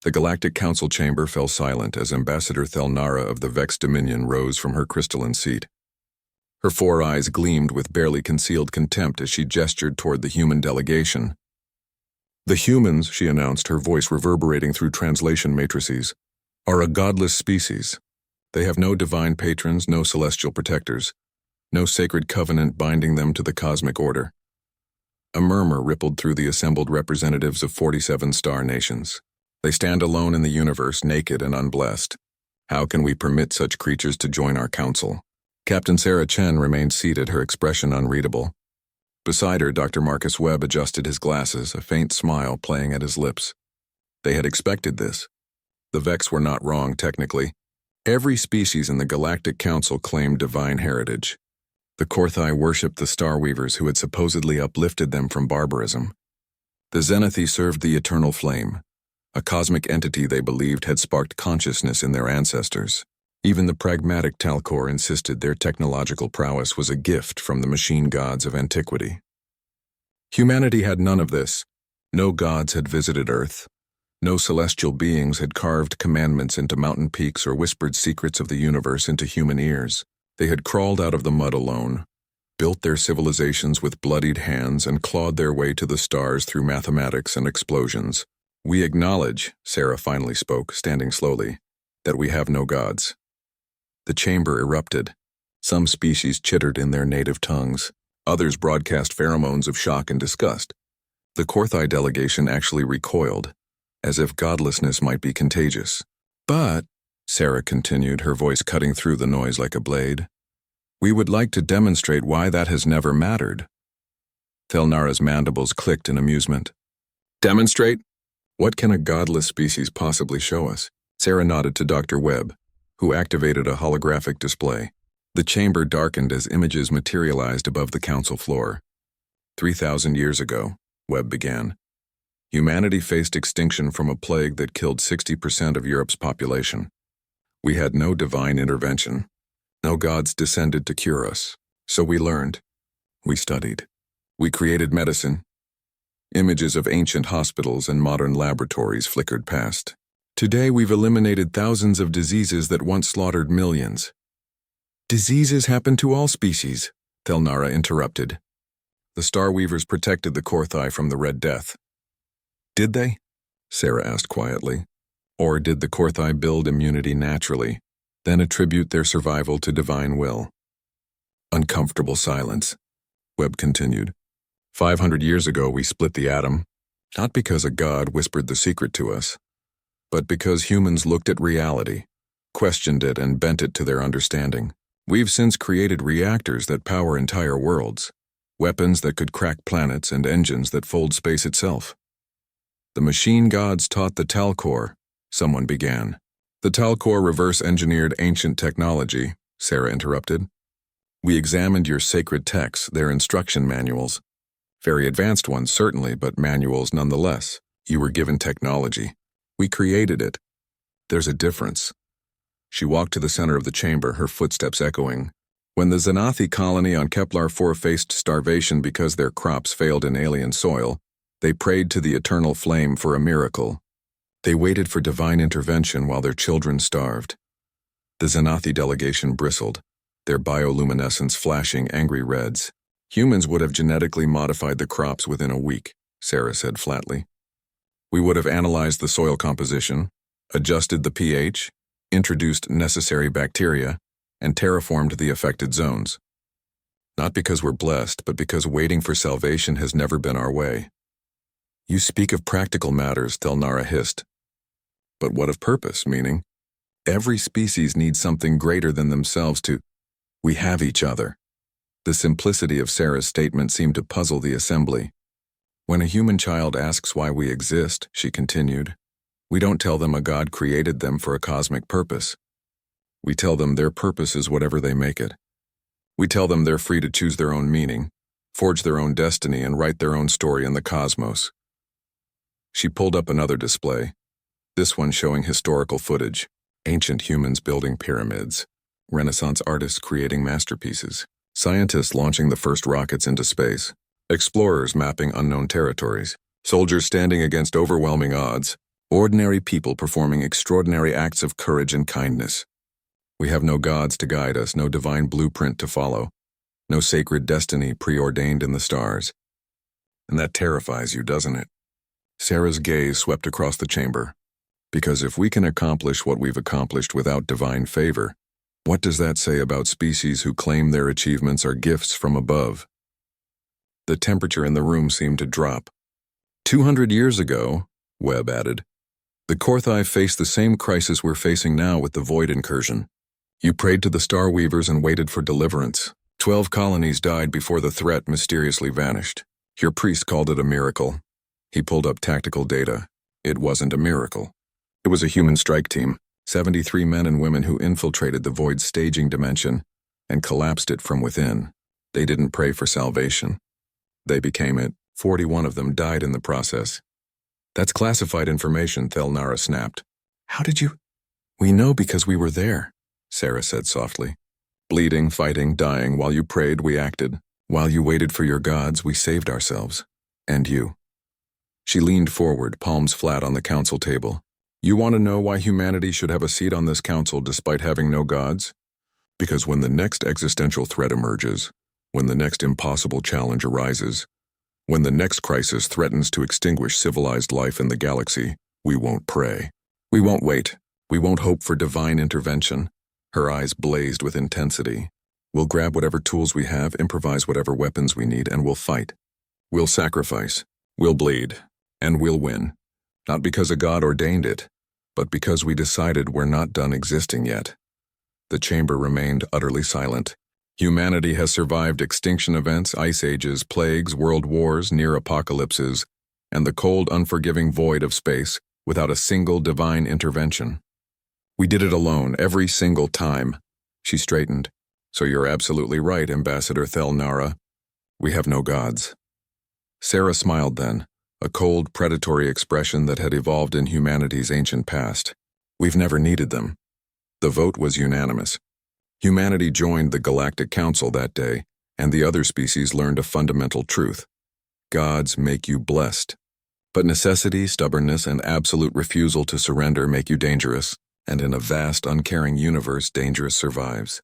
The Galactic Council chamber fell silent as Ambassador Thelnara of the Vex Dominion rose from her crystalline seat. Her 4 eyes gleamed with barely concealed contempt as she gestured toward the human delegation. "The humans," she announced, her voice reverberating through translation matrices, "are a godless species. They have no divine patrons, no celestial protectors, no sacred covenant binding them to the cosmic order." A murmur rippled through the assembled representatives of 47 star nations. "They stand alone in the universe, naked and unblessed. How can we permit such creatures to join our council?" Captain Sarah Chen remained seated, her expression unreadable. Beside her, Dr. Marcus Webb adjusted his glasses, a faint smile playing at his lips. They had expected this. The Vex were not wrong, technically. Every species in the Galactic Council claimed divine heritage. The Korthai worshipped the Star Weavers who had supposedly uplifted them from barbarism. The Xenathi served the Eternal Flame, a cosmic entity they believed had sparked consciousness in their ancestors. Even the pragmatic Talcor insisted their technological prowess was a gift from the machine gods of antiquity. Humanity had none of this. No gods had visited Earth. No celestial beings had carved commandments into mountain peaks or whispered secrets of the universe into human ears. They had crawled out of the mud alone, built their civilizations with bloodied hands, and clawed their way to the stars through mathematics and explosions. "We acknowledge," Sarah finally spoke, standing slowly, "that we have no gods." The chamber erupted. Some species chittered in their native tongues. Others broadcast pheromones of shock and disgust. The Korthai delegation actually recoiled, as if godlessness might be contagious. "But," Sarah continued, her voice cutting through the noise like a blade, "we would like to demonstrate why that has never mattered." Thelnara's mandibles clicked in amusement. "Demonstrate? What can a godless species possibly show us?" Sarah nodded to Dr. Webb, who activated a holographic display. The chamber darkened as images materialized above the council floor. 3,000 years ago, Webb began, humanity faced extinction from a plague that killed 60% of Europe's population. We had no divine intervention. No gods descended to cure us. So we learned. We studied. We created medicine. Images of ancient hospitals and modern laboratories flickered past. Today we've eliminated thousands of diseases that once slaughtered millions. "Diseases happen to all species," Thelnara interrupted. "The Star Weavers protected the Korthai from the Red Death." "Did they?" Sarah asked quietly. "Or did the Korthai build immunity naturally, then attribute their survival to divine will?" Uncomfortable silence. Webb continued. 500 years ago we split the atom, not because a god whispered the secret to us, but because humans looked at reality, questioned it, and bent it to their understanding. We've since created reactors that power entire worlds, weapons that could crack planets, and engines that fold space itself. "The machine gods taught the Talcor," someone began. "The Talcor reverse-engineered ancient technology," Sarah interrupted. "We examined your sacred texts, their instruction manuals. Very advanced ones, certainly, but manuals nonetheless. You were given technology. We created it. There's a difference." She walked to the center of the chamber, her footsteps echoing. "When the Xenathi colony on Kepler 4 faced starvation because their crops failed in alien soil, they prayed to the Eternal Flame for a miracle. They waited for divine intervention while their children starved." The Xenathi delegation bristled, their bioluminescence flashing angry reds. "Humans would have genetically modified the crops within a week," Sarah said flatly. "We would have analyzed the soil composition, adjusted the pH, introduced necessary bacteria, and terraformed the affected zones. Not because we're blessed, but because waiting for salvation has never been our way." "You speak of practical matters," Thelnara hissed. "But what of purpose, meaning? Every species needs something greater than themselves to... We have each other." The simplicity of Sarah's statement seemed to puzzle the assembly. "When a human child asks why we exist," she continued, "we don't tell them a god created them for a cosmic purpose. We tell them their purpose is whatever they make it. We tell them they're free to choose their own meaning, forge their own destiny, and write their own story in the cosmos." She pulled up another display, this one showing historical footage, ancient humans building pyramids, Renaissance artists creating masterpieces, scientists launching the first rockets into space, explorers mapping unknown territories, soldiers standing against overwhelming odds, Ordinary people performing extraordinary acts of courage and kindness. We have no gods to guide us, no divine blueprint to follow, no sacred destiny preordained in the stars. And that terrifies you, doesn't it? Sarah's gaze swept across the chamber. Because if we can accomplish what we've accomplished without divine favor, what does that say about species who claim their achievements are gifts from above? The temperature in the room seemed to drop. 200 years ago, Webb added, the Korthai faced the same crisis we're facing now with the Void incursion. You prayed to the Star Weavers and waited for deliverance. 12 colonies died before the threat mysteriously vanished. Your priest called it a miracle. He pulled up tactical data. It wasn't a miracle. It was a human strike team, 73 men and women who infiltrated the Void's staging dimension and collapsed it from within. They didn't pray for salvation. They became it. 41 of them died in the process. That's classified information, Thelnara snapped. How did you? We know because we were there, Sarah said softly. Bleeding, fighting, dying. While you prayed, we acted. While you waited for your gods, we saved ourselves. And you. She leaned forward, palms flat on the council table. You want to know why humanity should have a seat on this council despite having no gods? Because when the next existential threat emerges, when the next impossible challenge arises, when the next crisis threatens to extinguish civilized life in the galaxy, we won't pray. We won't wait. We won't hope for divine intervention. Her eyes blazed with intensity. We'll grab whatever tools we have, improvise whatever weapons we need, and we'll fight. We'll sacrifice. We'll bleed. And we'll win. Not because a god ordained it, but because we decided we're not done existing yet. The chamber remained utterly silent. Humanity has survived extinction events, ice ages, plagues, world wars, near apocalypses, and the cold, unforgiving void of space without a single divine intervention. We did it alone, every single time. She straightened. So you're absolutely right, Ambassador Thelnara. We have no gods. Sarah smiled then, a cold, predatory expression that had evolved in humanity's ancient past. We've never needed them. The vote was unanimous. Humanity joined the Galactic Council that day, and the other species learned a fundamental truth. Gods make you blessed. But necessity, stubbornness, and absolute refusal to surrender make you dangerous, and in a vast, uncaring universe, dangerous survives.